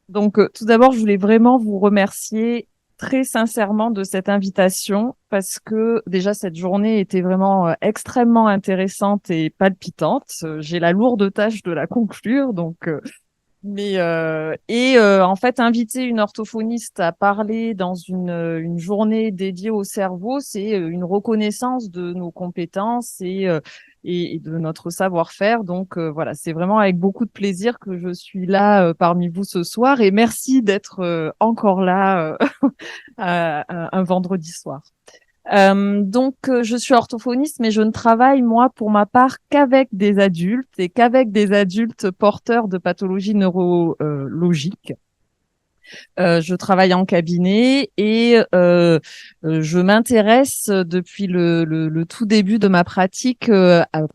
Donc, tout d'abord, je voulais vraiment vous remercier très sincèrement de cette invitation parce que déjà, cette journée était vraiment extrêmement intéressante et palpitante. J'ai la lourde tâche de la conclure, donc en fait, inviter une orthophoniste à parler dans une journée dédiée au cerveau, c'est une reconnaissance de nos compétences et de notre savoir-faire. Donc voilà, c'est vraiment avec beaucoup de plaisir que je suis là parmi vous ce soir et merci d'être encore là un vendredi soir. Je suis orthophoniste, mais je ne travaille, moi, pour ma part, qu'avec des adultes et qu'avec des adultes porteurs de pathologies neurologiques. Je travaille en cabinet et je m'intéresse depuis le tout début de ma pratique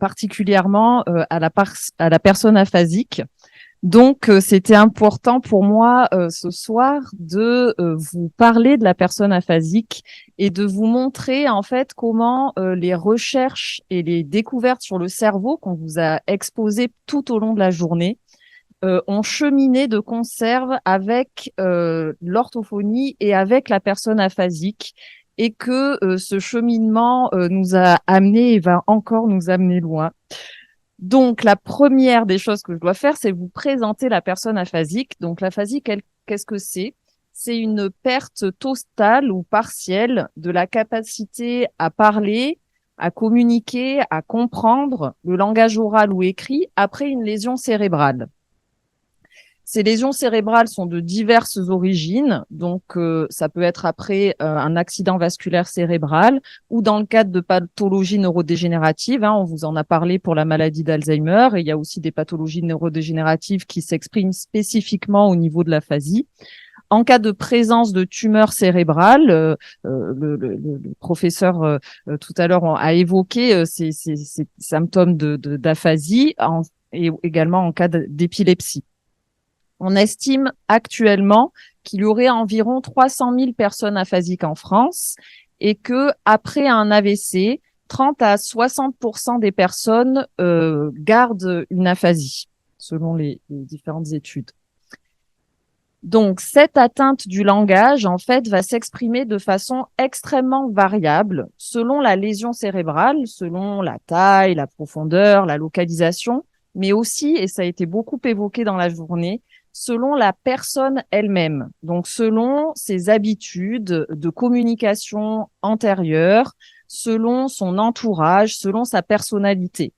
particulièrement à la personne aphasique. Donc, c'était important pour moi ce soir de vous parler de la personne aphasique et de vous montrer en fait comment les recherches et les découvertes sur le cerveau qu'on vous a exposées tout au long de la journée ont cheminé de conserve avec l'orthophonie et avec la personne aphasique et que ce cheminement nous a amené et va encore nous amener loin. Donc, la première des choses que je dois faire, c'est vous présenter la personne aphasique. Donc, l'aphasie, qu'est-ce que c'est? C'est une perte totale ou partielle de la capacité à parler, à communiquer, à comprendre le langage oral ou écrit après une lésion cérébrale. Ces lésions cérébrales sont de diverses origines, donc ça peut être après un accident vasculaire cérébral ou dans le cadre de pathologies neurodégénératives. On vous en a parlé pour la maladie d'Alzheimer et il y a aussi des pathologies neurodégénératives qui s'expriment spécifiquement au niveau de l'aphasie. En cas de présence de tumeurs cérébrales, le professeur tout à l'heure a évoqué ces symptômes d'aphasie et également en cas d'épilepsie. On estime actuellement qu'il y aurait environ 300 000 personnes aphasiques en France et que après un AVC, 30 à 60% des personnes gardent une aphasie, selon les différentes études. Donc, cette atteinte du langage, en fait, va s'exprimer de façon extrêmement variable selon la lésion cérébrale, selon la taille, la profondeur, la localisation, mais aussi, et ça a été beaucoup évoqué dans la journée, selon la personne elle-même. Donc, selon ses habitudes de communication antérieure, selon son entourage, selon sa personnalité.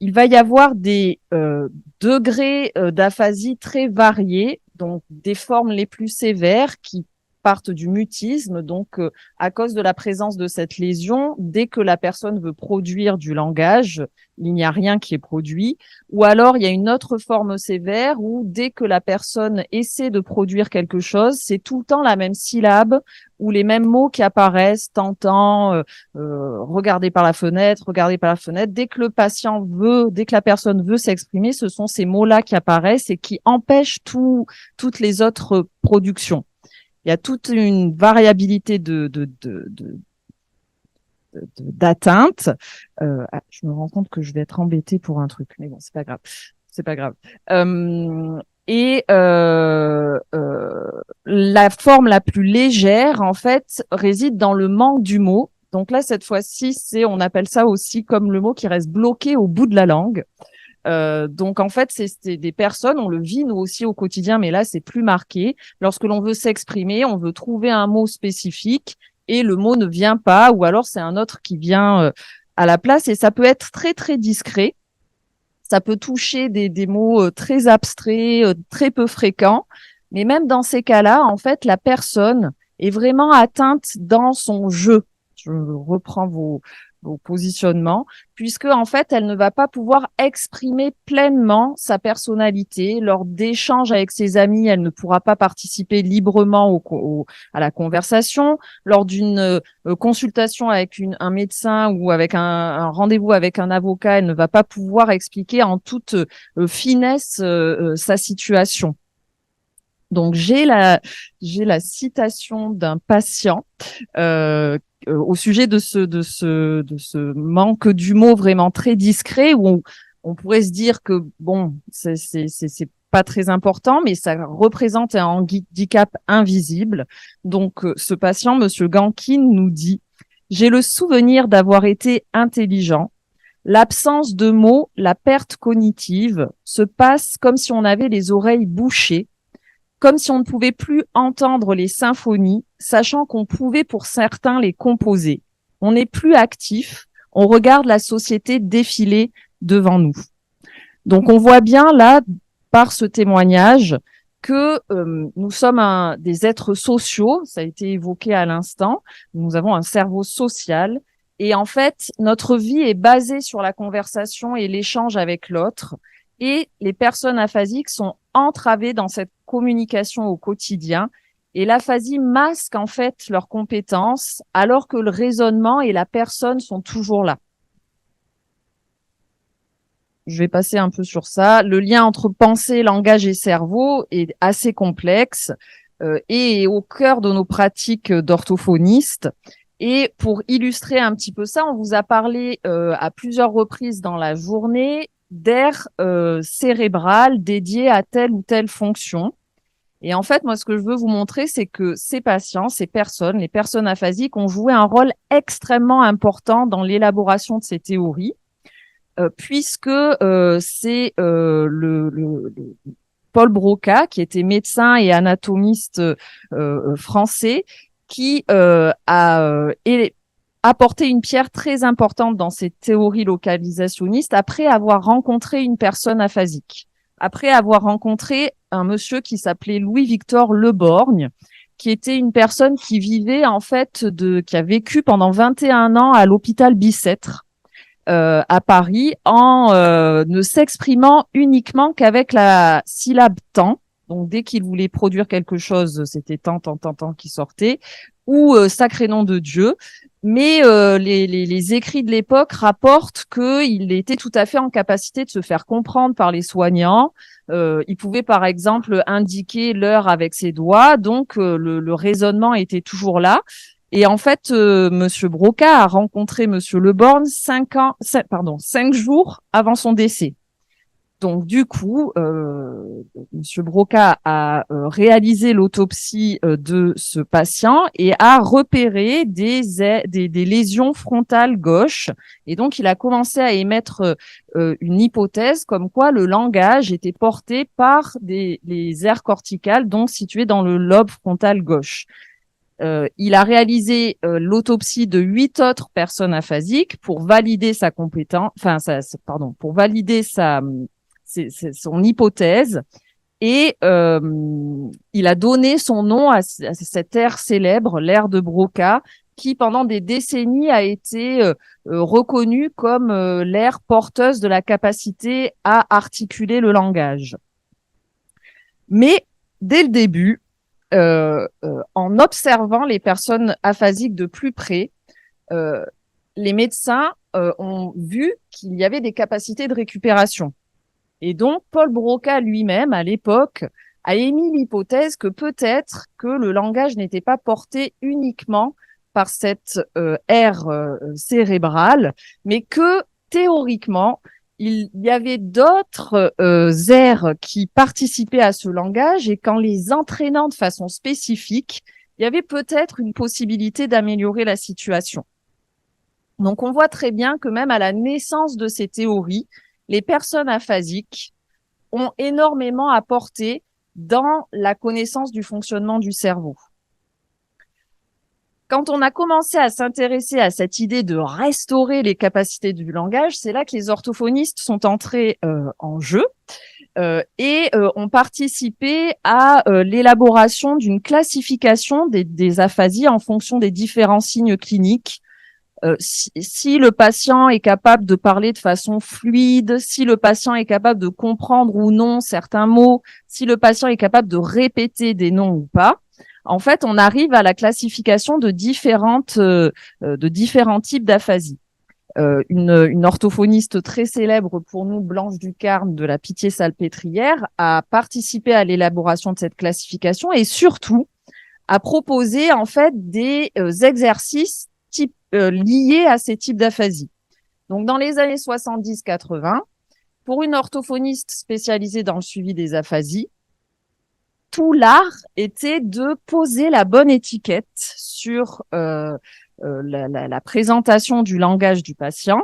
Il va y avoir des degrés d'aphasie très variés, donc des formes les plus sévères qui partent du mutisme. Donc, à cause de la présence de cette lésion, dès que la personne veut produire du langage, il n'y a rien qui est produit. Ou alors, il y a une autre forme sévère où dès que la personne essaie de produire quelque chose, c'est tout le temps la même syllabe ou les mêmes mots qui apparaissent, tentant, regarder par la fenêtre, regarder par la fenêtre. Dès que le patient veut, dès que la personne veut s'exprimer, ce sont ces mots-là qui apparaissent et qui empêchent toutes les autres productions. Il y a toute une variabilité d'atteinte. Je me rends compte que je vais être embêtée pour un truc, mais bon, c'est pas grave. C'est pas grave. La forme la plus légère, en fait, réside dans le manque du mot. Donc là, cette fois-ci, on appelle ça aussi comme le mot qui reste bloqué au bout de la langue. Donc en fait, c'est des personnes, on le vit nous aussi au quotidien, mais là c'est plus marqué. Lorsque l'on veut s'exprimer, on veut trouver un mot spécifique et le mot ne vient pas, ou alors c'est un autre qui vient à la place. Et ça peut être très très discret. Ça peut toucher des mots très abstraits, très peu fréquents. Mais même dans ces cas-là, en fait, la personne est vraiment atteinte dans son jeu. Je reprends vos positionnements, puisque en fait, elle ne va pas pouvoir exprimer pleinement sa personnalité. Lors d'échanges avec ses amis, elle ne pourra pas participer librement à la conversation. Lors d'une consultation avec un médecin ou avec un rendez-vous avec un avocat, elle ne va pas pouvoir expliquer en toute finesse sa situation. Donc j'ai la citation d'un patient au sujet de ce manque du mot vraiment très discret où on pourrait se dire que bon c'est pas très important, mais ça représente un handicap invisible. Donc, ce patient, Monsieur Gankin, nous dit: j'ai le souvenir d'avoir été intelligent. L'absence de mots, la perte cognitive se passe comme si on avait les oreilles bouchées, comme si on ne pouvait plus entendre les symphonies, sachant qu'on pouvait pour certains les composer. On n'est plus actif, on regarde la société défiler devant nous. Donc on voit bien là, par ce témoignage, que nous sommes des êtres sociaux, ça a été évoqué à l'instant, nous avons un cerveau social, et en fait, notre vie est basée sur la conversation et l'échange avec l'autre, et les personnes aphasiques sont entravées dans cette communication au quotidien, et l'aphasie masque en fait leurs compétences, alors que le raisonnement et la personne sont toujours là. Je vais passer un peu sur ça. Le lien entre pensée, langage et cerveau est assez complexe et est au cœur de nos pratiques d'orthophonistes. Et pour illustrer un petit peu ça, on vous a parlé à plusieurs reprises dans la journée d'aires cérébrales dédiées à telle ou telle fonction. Et en fait, moi, ce que je veux vous montrer, c'est que ces patients, ces personnes, les personnes aphasiques, ont joué un rôle extrêmement important dans l'élaboration de ces théories. Puisque c'est le Paul Broca, qui était médecin et anatomiste français, qui a apporté une pierre très importante dans ces théories localisationnistes après avoir rencontré une personne aphasique, après avoir rencontré un monsieur qui s'appelait Louis-Victor Leborgne, qui était une personne qui vivait en fait qui a vécu pendant 21 ans à l'hôpital Bicêtre, à Paris, en ne s'exprimant uniquement qu'avec la syllabe temps. Donc, dès qu'il voulait produire quelque chose, c'était tant, tant, tant, tant qui sortait, ou sacré nom de Dieu. Mais les écrits de l'époque rapportent qu'il était tout à fait en capacité de se faire comprendre par les soignants. Il pouvait, par exemple, indiquer l'heure avec ses doigts. Donc, le raisonnement était toujours là. Et en fait, Monsieur Broca a rencontré Monsieur Leborgne 5 jours avant son décès. Donc du coup, Monsieur Broca a réalisé l'autopsie de ce patient et a repéré des lésions frontales gauches. Et donc il a commencé à émettre une hypothèse comme quoi le langage était porté par les aires corticales, donc situées dans le lobe frontal gauche. Il a réalisé l'autopsie de 8 autres personnes aphasiques pour valider sa compétence, pour valider son hypothèse. Et il a donné son nom à cette aire célèbre, l'aire de Broca, qui pendant des décennies a été reconnue comme l'aire porteuse de la capacité à articuler le langage. Mais dès le début, en observant les personnes aphasiques de plus près, les médecins ont vu qu'il y avait des capacités de récupération. Et donc, Paul Broca lui-même, à l'époque, a émis l'hypothèse que peut-être que le langage n'était pas porté uniquement par cette aire cérébrale, mais que théoriquement, il y avait d'autres aires qui participaient à ce langage et qu'en les entraînant de façon spécifique, il y avait peut-être une possibilité d'améliorer la situation. Donc, on voit très bien que même à la naissance de ces théories, les personnes aphasiques ont énormément apporté dans la connaissance du fonctionnement du cerveau. Quand on a commencé à s'intéresser à cette idée de restaurer les capacités du langage, c'est là que les orthophonistes sont entrés en jeu et ont participé à l'élaboration d'une classification des aphasies en fonction des différents signes cliniques. Si le patient est capable de parler de façon fluide, si le patient est capable de comprendre ou non certains mots, si le patient est capable de répéter des noms ou pas, en fait, on arrive à la classification de différents types d'aphasie. Une orthophoniste très célèbre pour nous, Blanche Ducarme de la Pitié-Salpêtrière, a participé à l'élaboration de cette classification et surtout a proposé en fait des exercices liés à ces types d'aphasie. Donc, dans les années 70-80, pour une orthophoniste spécialisée dans le suivi des aphasies, tout l'art était de poser la bonne étiquette sur la présentation du langage du patient.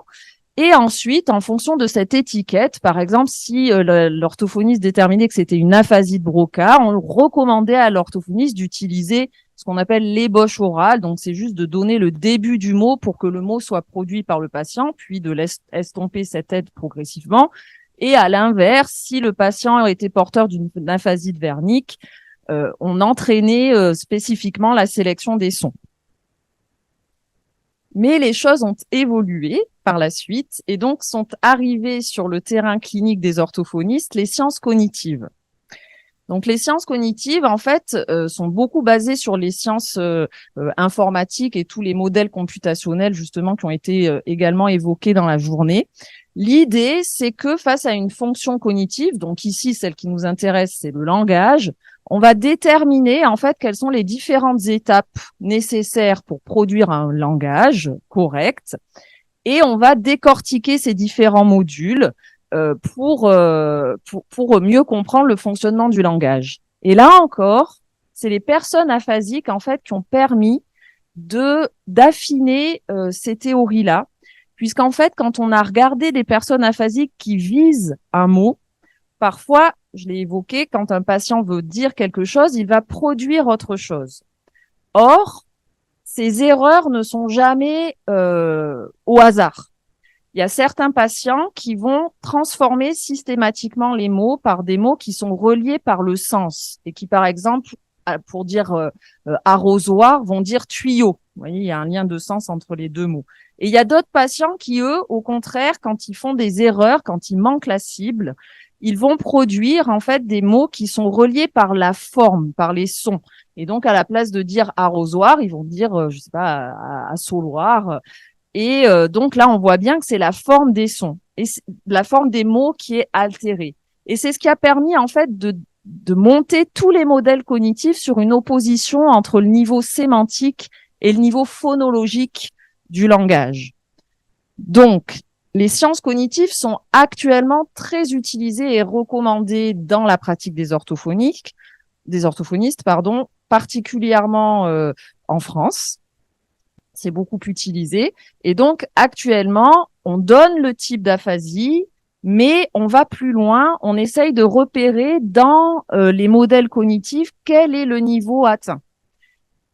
Et ensuite, en fonction de cette étiquette, par exemple, si l'orthophoniste déterminait que c'était une aphasie de Broca, on recommandait à l'orthophoniste d'utiliser ce qu'on appelle l'ébauche orale. Donc, c'est juste de donner le début du mot pour que le mot soit produit par le patient, puis de l'estomper cette aide progressivement. Et à l'inverse, si le patient était porteur d'une aphasie de Wernicke, on entraînait spécifiquement la sélection des sons. Mais les choses ont évolué par la suite et donc sont arrivées sur le terrain clinique des orthophonistes les sciences cognitives. Donc les sciences cognitives, en fait, sont beaucoup basées sur les sciences informatiques et tous les modèles computationnels, justement, qui ont été également évoqués dans la journée. L'idée, c'est que face à une fonction cognitive, donc ici, celle qui nous intéresse, c'est le langage, on va déterminer, en fait, quelles sont les différentes étapes nécessaires pour produire un langage correct. Et on va décortiquer ces différents modules pour mieux comprendre le fonctionnement du langage. Et là encore, c'est les personnes aphasiques, en fait, qui ont permis d'affiner ces théories-là, puisqu'en fait, quand on a regardé des personnes aphasiques qui visent un mot, parfois, je l'ai évoqué, quand un patient veut dire quelque chose, il va produire autre chose. Or, ces erreurs ne sont jamais au hasard. Il y a certains patients qui vont transformer systématiquement les mots par des mots qui sont reliés par le sens et qui, par exemple, pour dire arrosoir, vont dire tuyau. Vous voyez, il y a un lien de sens entre les deux mots. Et il y a d'autres patients qui, eux, au contraire, quand ils font des erreurs, quand ils manquent la cible, ils vont produire en fait des mots qui sont reliés par la forme, par les sons. Et donc, à la place de dire arrosoir, ils vont dire, je sais pas, assoloir. Et donc là, on voit bien que c'est la forme des sons et la forme des mots qui est altérée. Et c'est ce qui a permis en fait de monter tous les modèles cognitifs sur une opposition entre le niveau sémantique et le niveau phonologique du langage. Donc, les sciences cognitives sont actuellement très utilisées et recommandées dans la pratique des orthophonistes, particulièrement en France. C'est beaucoup utilisé. Et donc, actuellement, on donne le type d'aphasie, mais on va plus loin. On essaye de repérer dans les modèles cognitifs quel est le niveau atteint.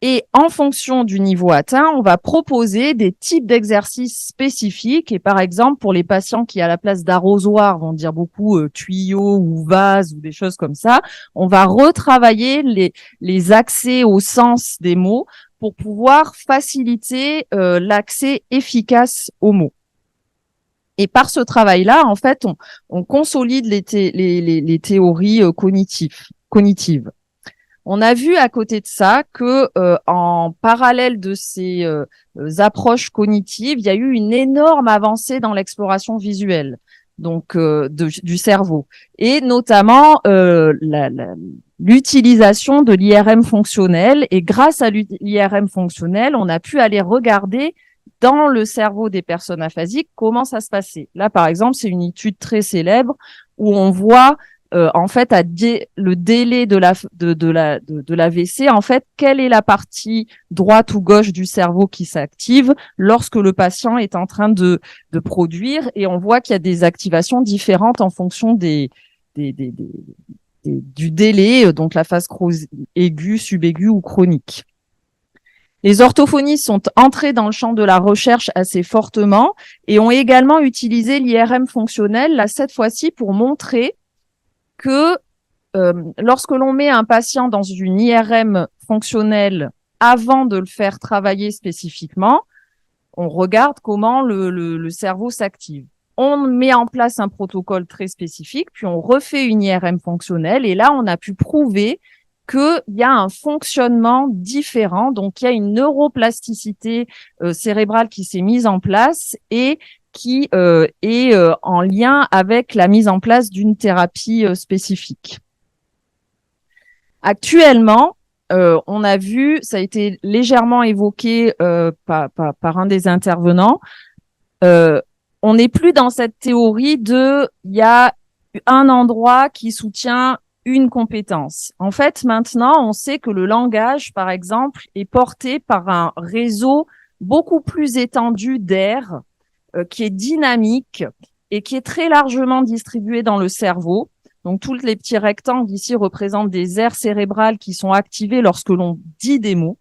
Et en fonction du niveau atteint, on va proposer des types d'exercices spécifiques. Et par exemple, pour les patients qui, à la place d'arrosoir, vont dire beaucoup tuyau ou vase ou des choses comme ça, on va retravailler les accès au sens des mots pour pouvoir faciliter l'accès efficace aux mots. Et par ce travail-là, en fait, on consolide les théories cognitives. On a vu à côté de ça que en parallèle de ces approches cognitives, il y a eu une énorme avancée dans l'exploration visuelle, donc du cerveau, et notamment l'utilisation de l'IRM fonctionnel. Et grâce à l'IRM fonctionnel, on a pu aller regarder dans le cerveau des personnes aphasiques comment ça se passait. Là, par exemple, c'est une étude très célèbre où on voit en fait, le délai de l'AVC, en fait, quelle est la partie droite ou gauche du cerveau qui s'active lorsque le patient est en train de produire, et on voit qu'il y a des activations différentes en fonction du délai, donc la phase aiguë, subaiguë ou chronique. Les orthophonistes sont entrés dans le champ de la recherche assez fortement et ont également utilisé l'IRM fonctionnel, là, cette fois-ci, pour montrer que lorsque l'on met un patient dans une IRM fonctionnelle avant de le faire travailler spécifiquement, on regarde comment le cerveau s'active. On met en place un protocole très spécifique, puis on refait une IRM fonctionnelle, et là, on a pu prouver qu'il y a un fonctionnement différent, donc il y a une neuroplasticité cérébrale qui s'est mise en place et qui est en lien avec la mise en place d'une thérapie spécifique. Actuellement, on a vu, ça a été légèrement évoqué par un des intervenants, on n'est plus dans cette théorie de il y a un endroit qui soutient une compétence. En fait, maintenant, on sait que le langage, par exemple, est porté par un réseau beaucoup plus étendu d'aires qui est dynamique et qui est très largement distribué dans le cerveau. Donc, tous les petits rectangles ici représentent des aires cérébrales qui sont activées lorsque l'on dit des mots.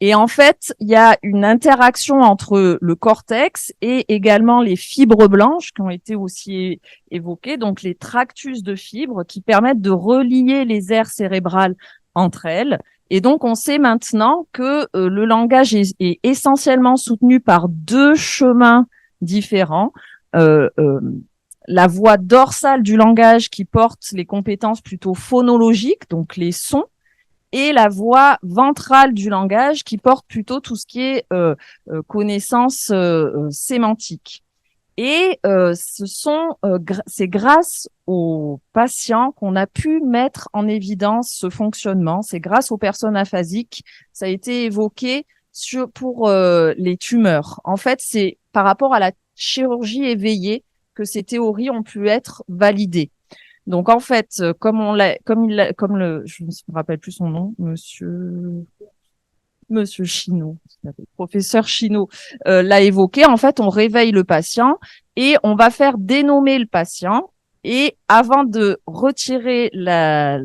Et en fait, il y a une interaction entre le cortex et également les fibres blanches qui ont été aussi évoquées, donc les tractus de fibres qui permettent de relier les aires cérébrales entre elles. Et donc, on sait maintenant que le langage est essentiellement soutenu par deux chemins différents. Euh, euh, la voie dorsale du langage qui porte les compétences plutôt phonologiques, donc les sons, et la voie ventrale du langage qui porte plutôt tout ce qui est connaissance sémantique. Et c'est grâce aux patients qu'on a pu mettre en évidence ce fonctionnement. C'est grâce aux personnes aphasiques. Ça a été évoqué pour les tumeurs. En fait, c'est par rapport à la chirurgie éveillée que ces théories ont pu être validées. Donc en fait, comme je ne me rappelle plus son nom, Monsieur Chino, professeur Chino l'a évoqué. En fait, on réveille le patient et on va faire dénommer le patient. Et avant de retirer la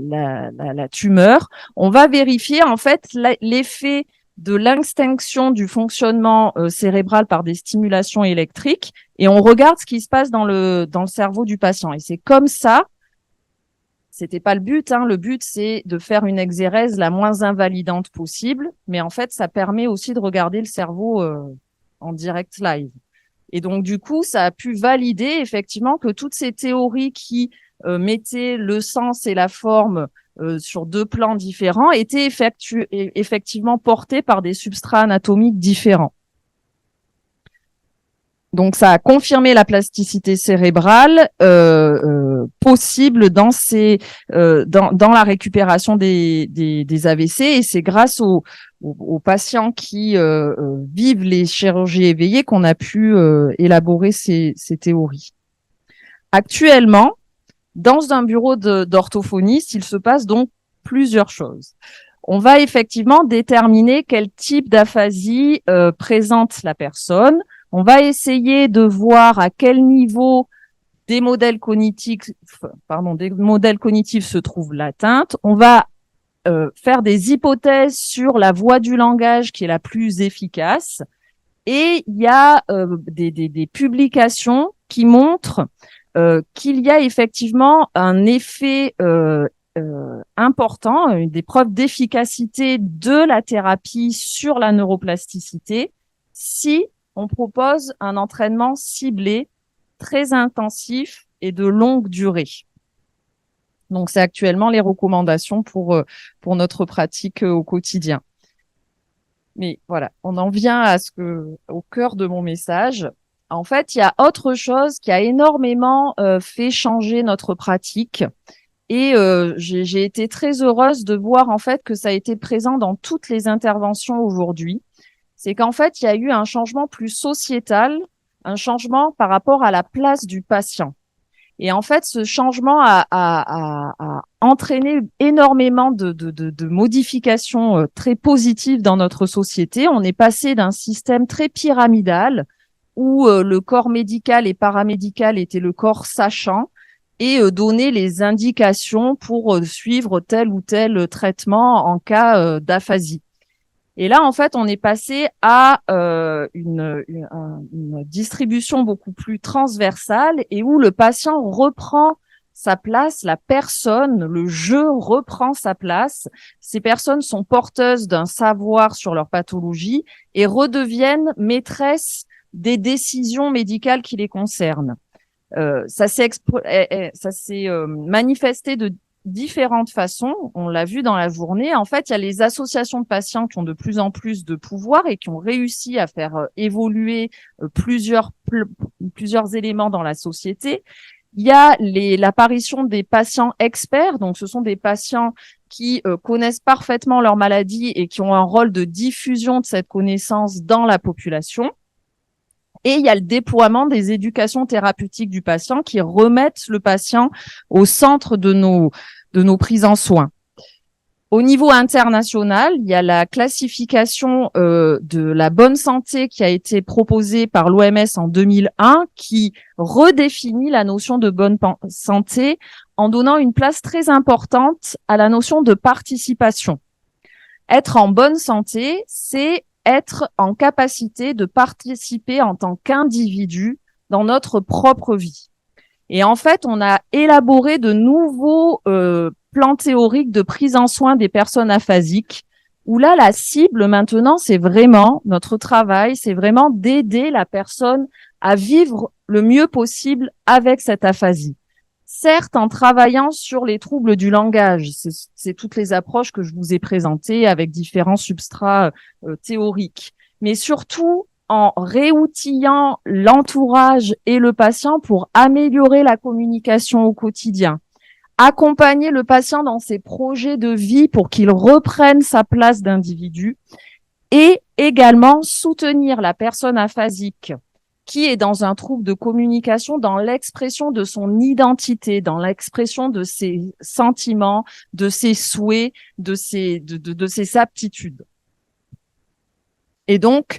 tumeur, on va vérifier en fait l'effet de l'extinction du fonctionnement cérébral par des stimulations électriques et on regarde ce qui se passe dans le cerveau du patient. Et c'est comme ça. C'était pas le but, hein. Le but, c'est de faire une exérèse la moins invalidante possible. Mais en fait, ça permet aussi de regarder le cerveau en direct live. Et donc, du coup, ça a pu valider effectivement que toutes ces théories qui mettaient le sens et la forme sur deux plans différents étaient effectivement portées par des substrats anatomiques différents. Donc, ça a confirmé la plasticité cérébrale possible dans la récupération des AVC, et c'est grâce aux patients qui vivent les chirurgies éveillées qu'on a pu élaborer ces théories. Actuellement, dans un bureau d'orthophoniste, il se passe donc plusieurs choses. On va effectivement déterminer quel type d'aphasie présente la personne. On va essayer de voir à quel niveau des modèles cognitifs se trouve l'atteinte. On va faire des hypothèses sur la voie du langage qui est la plus efficace. Et il y a des publications qui montrent qu'il y a effectivement un effet important, des preuves d'efficacité de la thérapie sur la neuroplasticité si on propose un entraînement ciblé, très intensif et de longue durée. Donc, c'est actuellement les recommandations pour notre pratique au quotidien. Mais voilà, on en vient au cœur de mon message. En fait, il y a autre chose qui a énormément fait changer notre pratique. Et j'ai été très heureuse de voir en fait que ça a été présent dans toutes les interventions aujourd'hui. C'est qu'en fait, il y a eu un changement plus sociétal, un changement par rapport à la place du patient. Et en fait, ce changement a entraîné énormément de modifications très positives dans notre société. On est passé d'un système très pyramidal où le corps médical et paramédical était le corps sachant et donnait les indications pour suivre tel ou tel traitement en cas d'aphasie. Et là, en fait, on est passé à une distribution beaucoup plus transversale et où le patient reprend sa place, la personne, le jeu reprend sa place. Ces personnes sont porteuses d'un savoir sur leur pathologie et redeviennent maîtresses des décisions médicales qui les concernent. Ça s'est manifesté de différentes façons. On l'a vu dans la journée. En fait, il y a les associations de patients qui ont de plus en plus de pouvoir et qui ont réussi à faire évoluer plusieurs éléments dans la société. Il y a l'apparition des patients experts. Donc, ce sont des patients qui connaissent parfaitement leur maladie et qui ont un rôle de diffusion de cette connaissance dans la population. Et il y a le déploiement des éducations thérapeutiques du patient qui remettent le patient au centre de nos prises en soins. Au niveau international, il y a la classification de la bonne santé qui a été proposée par l'OMS en 2001, qui redéfinit la notion de bonne santé en donnant une place très importante à la notion de participation. Être en bonne santé, c'est être en capacité de participer en tant qu'individu dans notre propre vie. Et en fait, on a élaboré de nouveaux plans théoriques de prise en soin des personnes aphasiques, où là, la cible maintenant, c'est vraiment notre travail, c'est vraiment d'aider la personne à vivre le mieux possible avec cette aphasie. Certes, en travaillant sur les troubles du langage, c'est toutes les approches que je vous ai présentées avec différents substrats théoriques, mais surtout en réoutillant l'entourage et le patient pour améliorer la communication au quotidien, accompagner le patient dans ses projets de vie pour qu'il reprenne sa place d'individu et également soutenir la personne aphasique qui est dans un trouble de communication dans l'expression de son identité, dans l'expression de ses sentiments, de ses souhaits, de ses aptitudes. Et donc,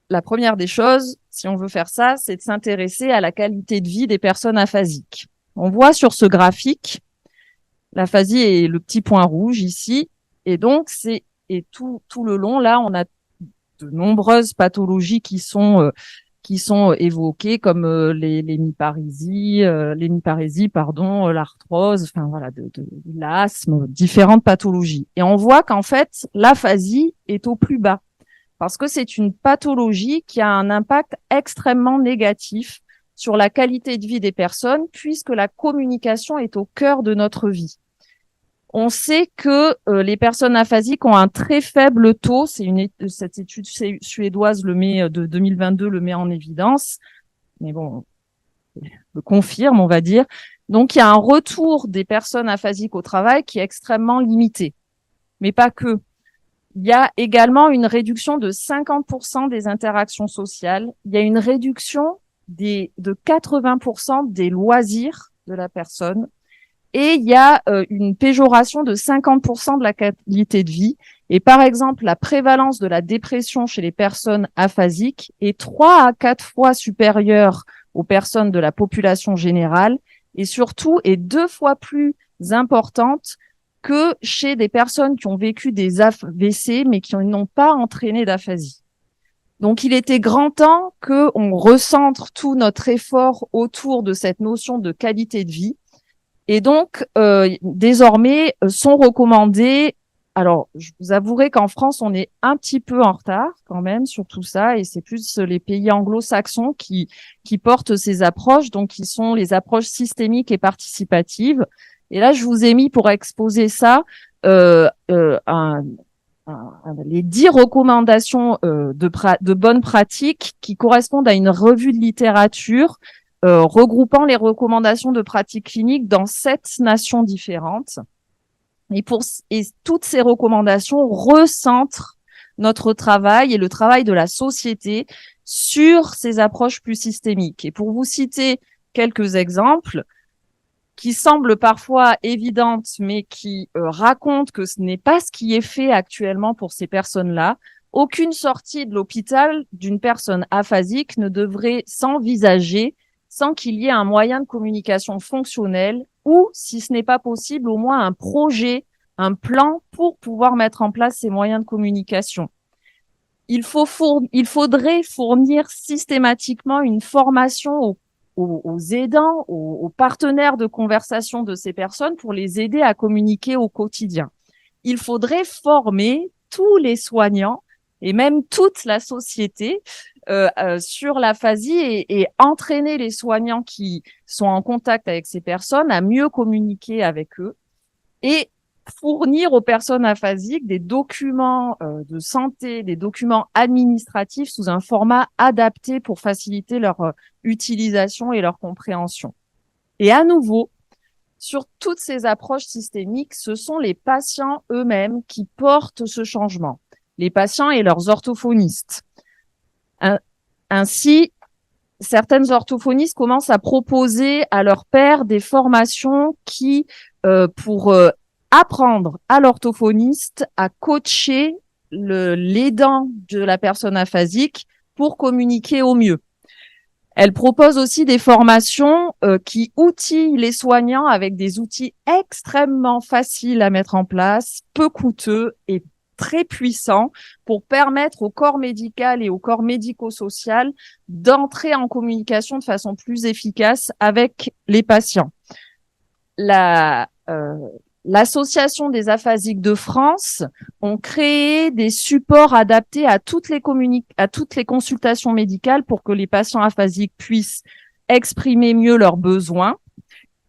la première des choses, si on veut faire ça, c'est de s'intéresser à la qualité de vie des personnes aphasiques. On voit sur ce graphique, l'aphasie est le petit point rouge ici, et donc tout le long là, on a de nombreuses pathologies qui sont évoquées comme l'hémiparésie, l'arthrose, enfin voilà, de l'asthme, différentes pathologies. Et on voit qu'en fait, l'aphasie est au plus bas, parce que c'est une pathologie qui a un impact extrêmement négatif sur la qualité de vie des personnes, puisque la communication est au cœur de notre vie. On sait que les personnes aphasiques ont un très faible taux, cette étude suédoise de 2022 le met en évidence, mais bon, le confirme, on va dire. Donc, il y a un retour des personnes aphasiques au travail qui est extrêmement limité, mais pas que. Il y a également une réduction de 50% des interactions sociales. Il y a une réduction de 80% des loisirs de la personne. Et il y a une péjoration de 50% de la qualité de vie. Et par exemple, la prévalence de la dépression chez les personnes aphasiques est 3 à 4 fois supérieure aux personnes de la population générale et surtout est 2 fois plus importante que chez des personnes qui ont vécu des AVC mais qui n'ont pas entraîné d'aphasie. Donc, il était grand temps qu'on recentre tout notre effort autour de cette notion de qualité de vie. Et donc, désormais, sont recommandés. Alors, je vous avouerai qu'en France, on est un petit peu en retard quand même sur tout ça, et c'est plus les pays anglo-saxons qui portent ces approches, donc qui sont les approches systémiques et participatives. Et là, je vous ai mis pour exposer ça les 10 recommandations de bonnes pratiques qui correspondent à une revue de littérature regroupant les recommandations de pratiques cliniques dans 7 nations différentes. Et toutes ces recommandations recentrent notre travail et le travail de la société sur ces approches plus systémiques. Et pour vous citer quelques exemples qui semblent parfois évidentes, mais qui racontent que ce n'est pas ce qui est fait actuellement pour ces personnes-là, aucune sortie de l'hôpital d'une personne aphasique ne devrait s'envisager sans qu'il y ait un moyen de communication fonctionnel ou, si ce n'est pas possible, au moins un projet, un plan pour pouvoir mettre en place ces moyens de communication. Il faudrait fournir systématiquement une formation aux aidants, aux partenaires de conversation de ces personnes pour les aider à communiquer au quotidien. Il faudrait former tous les soignants et même toute la société sur l'aphasie et entraîner les soignants qui sont en contact avec ces personnes à mieux communiquer avec eux et fournir aux personnes aphasiques des documents de santé, des documents administratifs sous un format adapté pour faciliter leur utilisation et leur compréhension. Et à nouveau, sur toutes ces approches systémiques, ce sont les patients eux-mêmes qui portent ce changement, les patients et leurs orthophonistes. Ainsi, certaines orthophonistes commencent à proposer à leurs pairs des formations qui, pour apprendre à l'orthophoniste à coacher l'aidant de la personne aphasique pour communiquer au mieux. Elle propose aussi des formations qui outillent les soignants avec des outils extrêmement faciles à mettre en place, peu coûteux et très puissants pour permettre au corps médical et au corps médico-social d'entrer en communication de façon plus efficace avec les patients. L'Association des aphasiques de France ont créé des supports adaptés à toutes les consultations médicales pour que les patients aphasiques puissent exprimer mieux leurs besoins.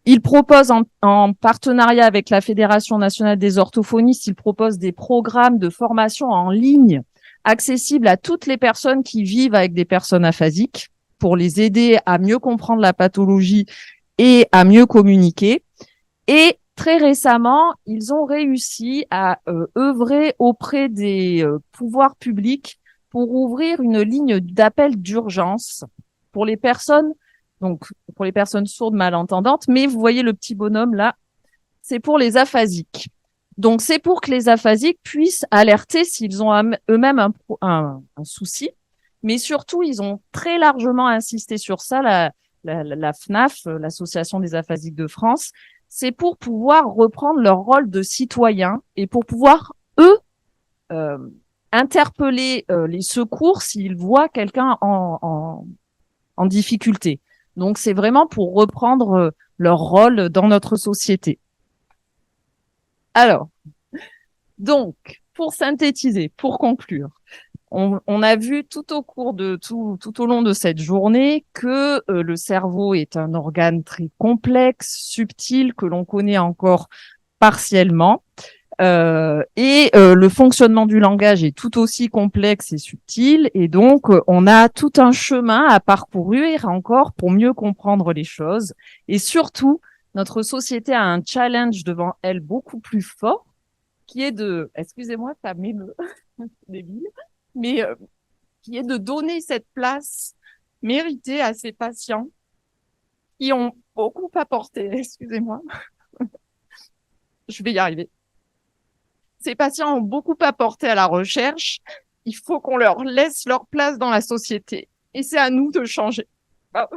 Ils proposent en partenariat avec la Fédération nationale des orthophonistes, ils proposent des programmes de formation en ligne accessibles à toutes les personnes qui vivent avec des personnes aphasiques pour les aider à mieux comprendre la pathologie et à mieux communiquer. Et très récemment, ils ont réussi à œuvrer auprès des pouvoirs publics pour ouvrir une ligne d'appel d'urgence pour les personnes, donc pour les personnes sourdes malentendantes. Mais vous voyez le petit bonhomme là, c'est pour les aphasiques. Donc c'est pour que les aphasiques puissent alerter s'ils ont eux-mêmes un souci. Mais surtout, ils ont très largement insisté sur ça, la FNAF, l'Association des aphasiques de France. C'est pour pouvoir reprendre leur rôle de citoyen et pour pouvoir, eux, interpeller les secours s'ils voient quelqu'un en difficulté. Donc, c'est vraiment pour reprendre leur rôle dans notre société. Alors, donc, pour synthétiser, pour conclure, on a vu tout au cours de tout au long de cette journée que le cerveau est un organe très complexe, subtil, que l'on connaît encore partiellement. Le fonctionnement du langage est tout aussi complexe et subtil. Et donc, on a tout un chemin à parcourir encore pour mieux comprendre les choses. Et surtout, notre société a un challenge devant elle beaucoup plus fort, qui est de, excusez-moi, ça m'émeut, débile, mais qui est de donner cette place méritée à ces patients qui ont beaucoup apporté, excusez-moi, je vais y arriver. Ces patients ont beaucoup apporté à la recherche. Il faut qu'on leur laisse leur place dans la société. Et c'est à nous de changer. Ah.